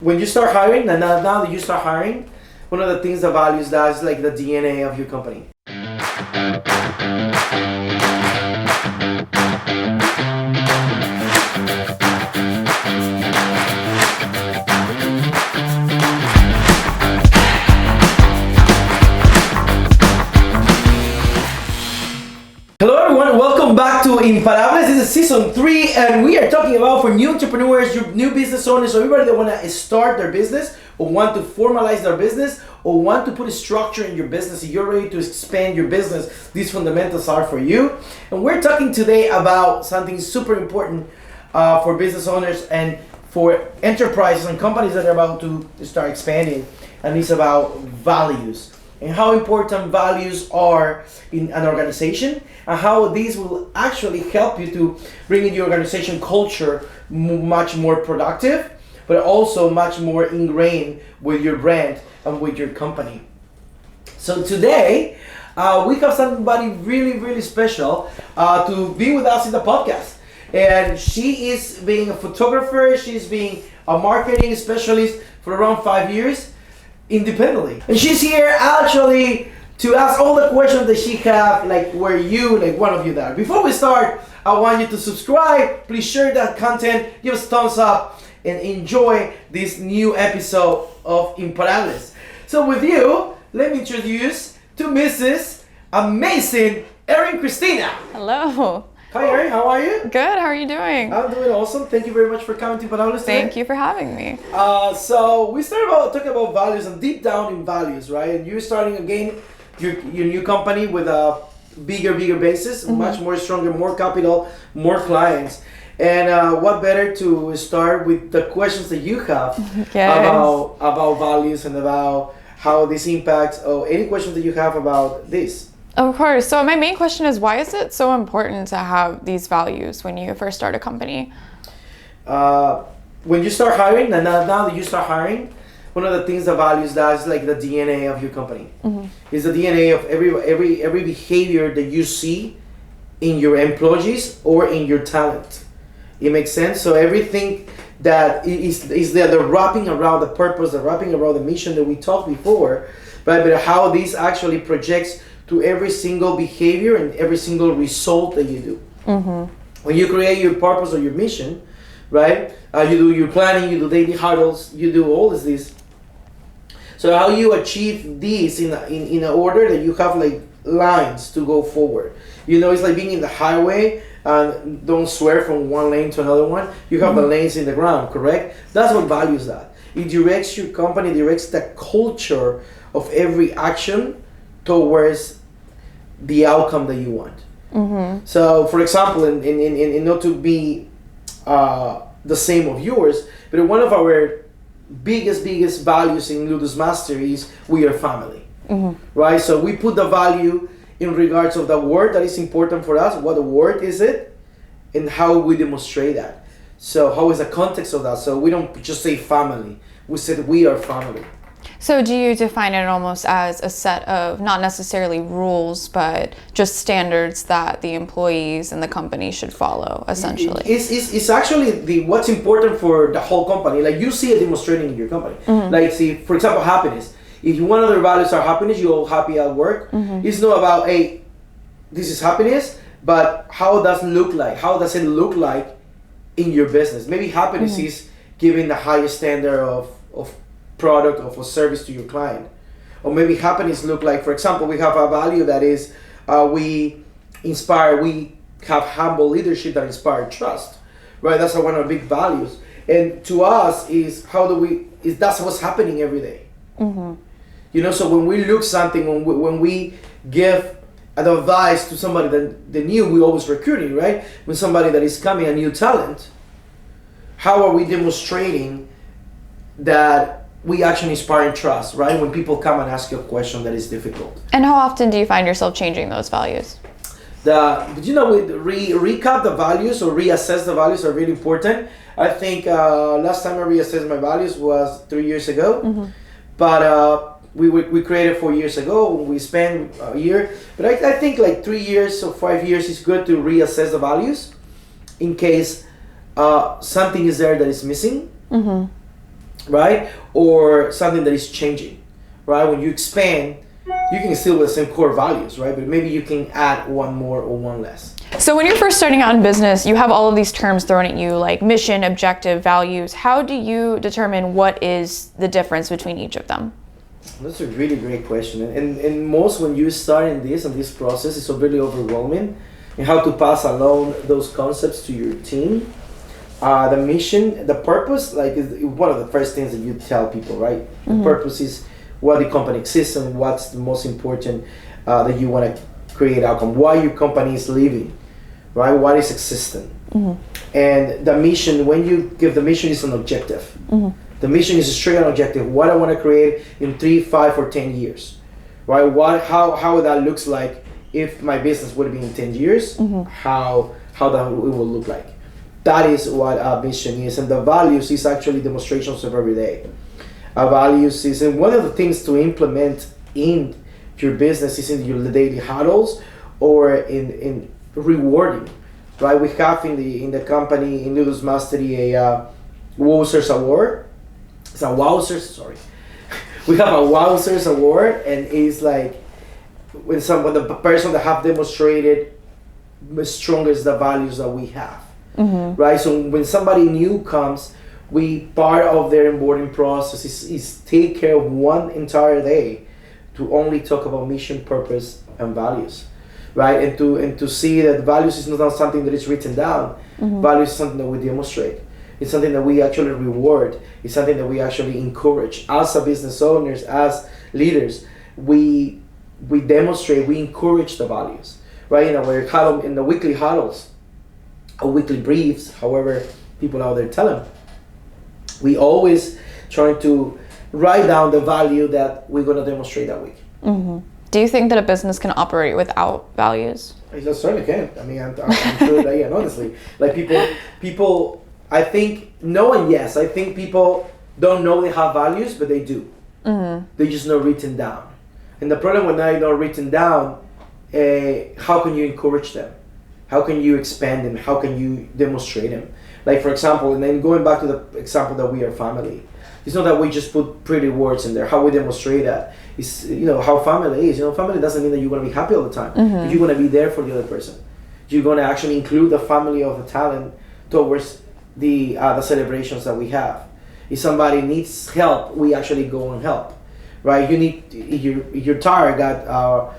When you start hiring, now that you start hiring, one of the things the values does is like the DNA of your company. Hello everyone, welcome back to Imparables. This is season 3 and we are talking about for new entrepreneurs, new business owners, or everybody that want to start their business or want to formalize their business or want to put a structure in your business. If you're ready to expand your business, these fundamentals are for you. And we're talking today about something super important for business owners and for enterprises and companies that are about to start expanding, and it's about values and how important values are in an organization and how these will actually help you to bring in your organization culture much more productive, but also much more ingrained with your brand and with your company. So today, we have somebody really special to be with us in the podcast. And she is being a photographer, she's being a marketing specialist for around 5 years, independently. And she's here actually to ask all the questions that she have, like one of you there. Before we start, I want you to subscribe, please share that content, give us a thumbs up, and enjoy this new episode of Imparables. So with you, let me introduce to Mrs. Amazing Erin Christina. Hello. Hi Erin, how are you? Good, how are you doing? I'm doing awesome. Thank you very much for coming to Imparables today. Thank you for having me. So we started talking about values and deep down in values, right? And you're starting again your new company with a bigger basis, much more stronger, more capital, more clients. And what better to start with the questions that you have about values and about how this impacts, or any questions that you have about this. Of course. So my main question is, why is it so important to have these values when you first start a company? When you start hiring, now that you start hiring, one of the things the values does is like the DNA of your company. It's the DNA of every behavior that you see in your employees or in your talent. It makes sense? So everything that is the wrapping around the purpose, the wrapping around the mission that we talked before, right? But how this actually projects to every single behavior and every single result that you do. When you create your purpose or your mission, right? You do your planning, you do daily huddles, you do all of this. So how you achieve this in an order that you have like lines to go forward. You know, it's like being in the highway and don't swear from one lane to another one. You have the lanes in the ground, correct? That's what values that. It directs your company, directs the culture of every action towards the outcome that you want. So, for example, in not to be the same of yours, but one of our biggest values in Ludus Master is we are family, right? So we put the value in regards of the word that is important for us. What the word is it, and how we demonstrate that. So how is the context of that? So we don't just say family. We said we are family. So do you define it almost as a set of, not necessarily rules, but just standards that the employees and the company should follow, essentially? It's actually what's important for the whole company. Like you see it demonstrating in your company. Like see, for example, happiness. If one of their values are happiness, you're all happy at work. It's not about, hey, this is happiness, but how does it look like? How does it look like in your business? Maybe happiness is giving the highest standard of product or for service to your client. Or maybe happiness look like, for example, we have a value that is we have humble leadership that inspire trust, right? That's one of the big values. And to us is that's what's happening every day. You know, so when we look something, when we give an advice to somebody that new, we always recruiting, right? When somebody that is coming, a new talent, how are we demonstrating that we actually inspire trust, right? When people come and ask you a question that is difficult. And how often do you find yourself changing those values? Recap the values or reassess the values are really important. I think last time I reassessed my values was 3 years ago, but we created 4 years ago. We spent a year, but I think like 3 years or 5 years is good to reassess the values in case something is there that is missing. right? Or something that is changing, right? When you expand, you can still with the same core values, right? But maybe you can add one more or one less. So when you're first starting out in business, you have all of these terms thrown at you like mission, objective, values. How do you determine what is the difference between each of them? That's a really great question. And most when you start in this process, it's really overwhelming. And how to pass along those concepts to your team. The mission, the purpose, like is one of the first things that you tell people, right? The purpose is why the company exists and what's the most important that you want to create outcome. Why your company is living, right? What is existing. And the mission, when you give the mission, is an objective. The mission is a straight on objective. What I want to create in 3, 5, or 10 years, right? How that looks like if my business would be in 10 years, how that it will look like. That is what our mission is, and the values is actually demonstrations of every day. Our values is, and one of the things to implement in your business is in your daily huddles or in rewarding, right? We have in the company in Ludus Mastery a Wowzers Award. It's a Wowzers, sorry. We have a Wowzers Award, and it's like when the person that have demonstrated the strongest the values that we have. Right? So when somebody new comes, part of their onboarding process is take care of one entire day to only talk about mission, purpose, and values, right? And to see that values is not something that is written down. Values is something that we demonstrate. It's something that we actually reward. It's something that we actually encourage. As a business owners, as leaders, we demonstrate, we encourage the values, right? In the weekly huddles, or weekly briefs, however people out there tell them, we always try to write down the value that we're going to demonstrate that week. Do you think that a business can operate without values? I just certainly can. I mean, I'm sure that, yeah, honestly. Like people, I think, no and yes. I think people don't know they have values, but they do. They just not written down. And the problem when they're not written down, how can you encourage them? How can you expand them? How can you demonstrate them? Like, for example, and then going back to the example that we are family. It's not that we just put pretty words in there. How we demonstrate that is, how family is. Family doesn't mean that you're going to be happy all the time. But you're going to be there for the other person. You're going to actually include the family of the talent towards the celebrations that we have. If somebody needs help, we actually go and help, right? If your tire got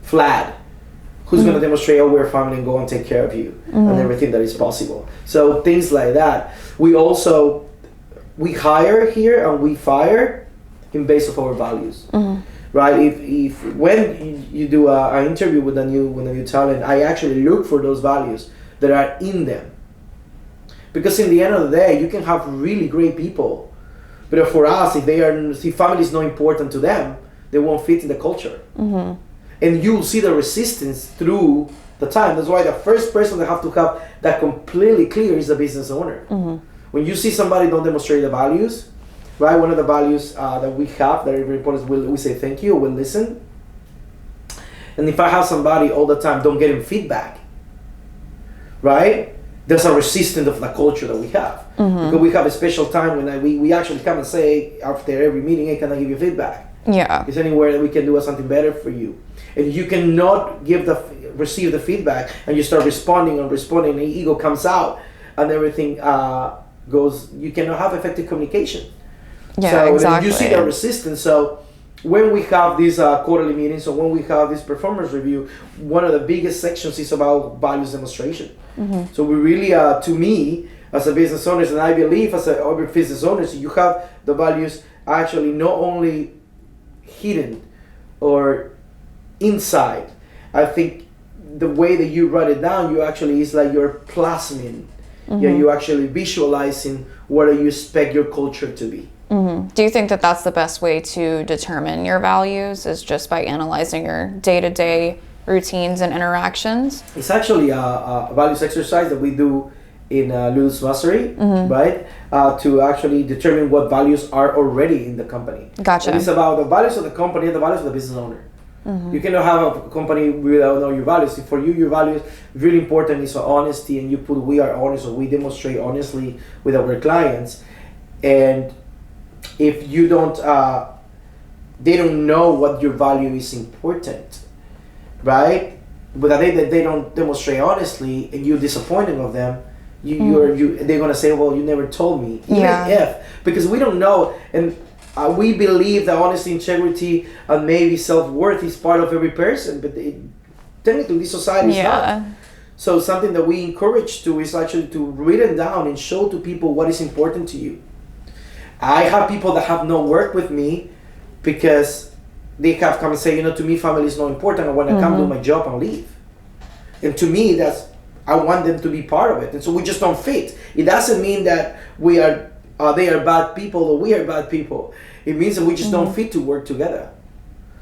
flat, who's going to demonstrate, we're family, and go and take care of you and everything that is possible. So things like that. We hire here and we fire in base of our values, right? If when you do an interview with a new talent, I actually look for those values that are in them, because in the end of the day, you can have really great people, but for us, if family is not important to them, they won't fit in the culture. And you'll see the resistance through the time. That's why the first person that have to have that completely clear is the business owner. When you see somebody don't demonstrate the values, right? One of the values that we have that are very important is we say thank you, we'll listen. And if I have somebody all the time don't get him feedback, right? There's a resistance of the culture that we have. Because we have a special time when we actually come and say after every meeting, hey, can I give you feedback? Yeah. Is anywhere that we can do something better for you? And you cannot receive the feedback and you start responding, and the ego comes out and everything goes, you cannot have effective communication. Yeah, so exactly. You see the resistance. So when we have these quarterly meetings, or when we have this performance review, one of the biggest sections is about values demonstration. So we really, to me, as a business owner, and I believe as other business owners, you have the values actually not only hidden or inside. I think the way that you write it down, you actually is like you're plasming. Yeah, you actually visualizing what you expect your culture to be. Do you think that that's the best way to determine your values, is just by analyzing your day-to-day routines and interactions? It's actually a values exercise that we do in Ludus Mastery, right? To actually determine what values are already in the company. Gotcha. And it's about the values of the company and the values of the business owner. You cannot have a company without knowing your values. For you, your values really important is honesty, and we are honest, or we demonstrate honestly with our clients. And if you don't, they don't know what your value is important, right? But the day that they don't demonstrate honestly and you're disappointed of them, they're gonna say, well, you never told me. Even because we don't know, and we believe that honesty, integrity, and maybe self-worth is part of every person, but technically this society is not. So something that we encourage to is actually to write it down and show to people what is important to you. I have people that have no work with me because they have come and say, to me family is not important. I want to come do my job and leave. And to me, I want them to be part of it. And so we just don't fit. It doesn't mean that they are bad people or we are bad people. It means that we just don't fit to work together.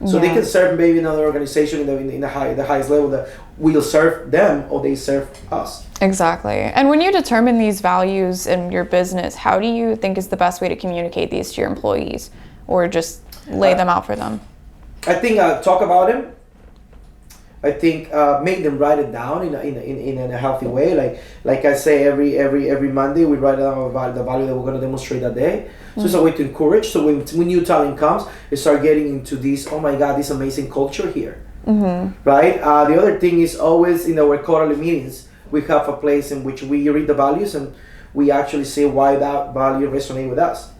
So they can serve maybe another organization in the highest level that we'll serve them or they serve us. Exactly. And when you determine these values in your business, how do you think is the best way to communicate these to your employees or just lay them out for them? I think talk about them. I think make them write it down in a healthy way. Like I say, every Monday we write down the value that we're going to demonstrate that day. So it's a way to encourage. So when new talent comes, they start getting into this. Oh my God, this amazing culture here, right? The other thing is always in our quarterly meetings we have a place in which we read the values and we actually say why that value resonates with us,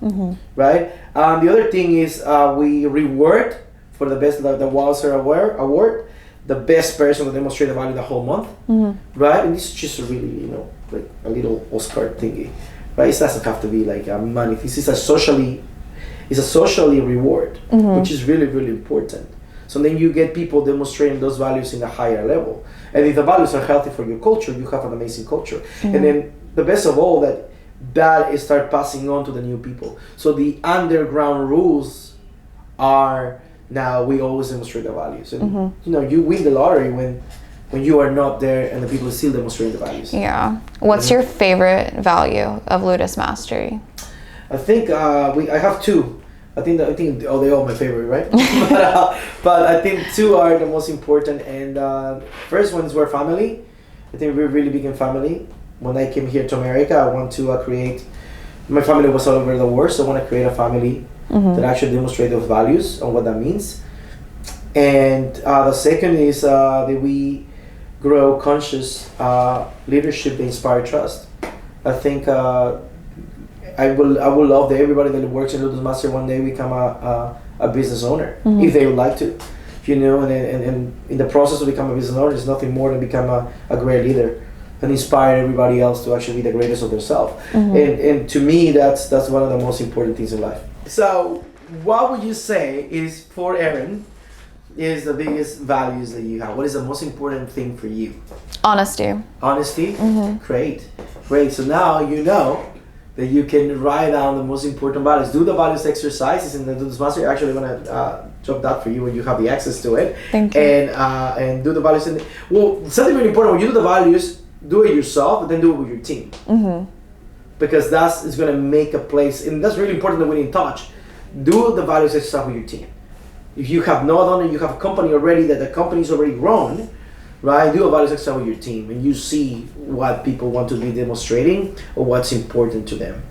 right? The other thing is we reward for the best, the Walser Award, the best person to demonstrate the value the whole month, right? And this is just a really, like a little Oscar thingy, right? It doesn't have to be like money. This is a socially reward, which is really, really important. So then you get people demonstrating those values in a higher level. And if the values are healthy for your culture, you have an amazing culture. And then the best of all, that is start passing on to the new people. So the underground rules are, now we always demonstrate the values. And you win the lottery when you are not there and the people still demonstrate the values. Yeah. What's your favorite value of Ludus Mastery? I think I have two. I think they're all my favorite, right? but I think two are the most important. And first ones were family. I think we're really big in family. When I came here to America, I want to create. My family was all over the world, so I want to create a family that actually demonstrate those values and what that means. And the second is that we grow conscious leadership that inspire trust. I think I would love that everybody that works in Ludus Master one day become a business owner if they would like to, and in the process of becoming a business owner, there's nothing more than become a great leader and inspire everybody else to actually be the greatest of themselves. And to me, that's one of the most important things in life. So what would you say is, for Aaron, is the biggest values that you have? What is the most important thing for you? Honesty. Honesty? Great. So now you know that you can write down the most important values. Do the values exercises, and then Ludus Master, you're actually going to drop that for you when you have the access to it. Thank you. And do the values. Something really important, when you do the values, do it yourself, but then do it with your team. Because that is going to make a place, and that's really important that when in touch, do the values exercise with your team. If you have not done it, you have a company already, that the company is already grown, right? Do a values exercise with your team, and you see what people want to be demonstrating or what's important to them.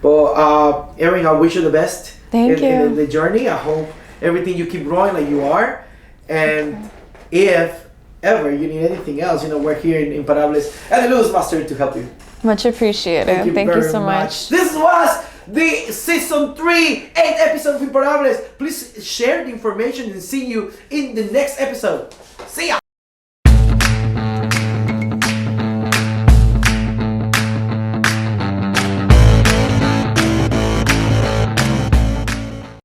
But Erin, I wish you the best in the journey. I hope everything you keep growing like you are. And if ever you need anything else, we're here in Imparables and the Ludus Master to help you. Much appreciated. Thank you so much. This was the season 3, 8th episode of Imparables. Please share the information and see you in the next episode. See ya!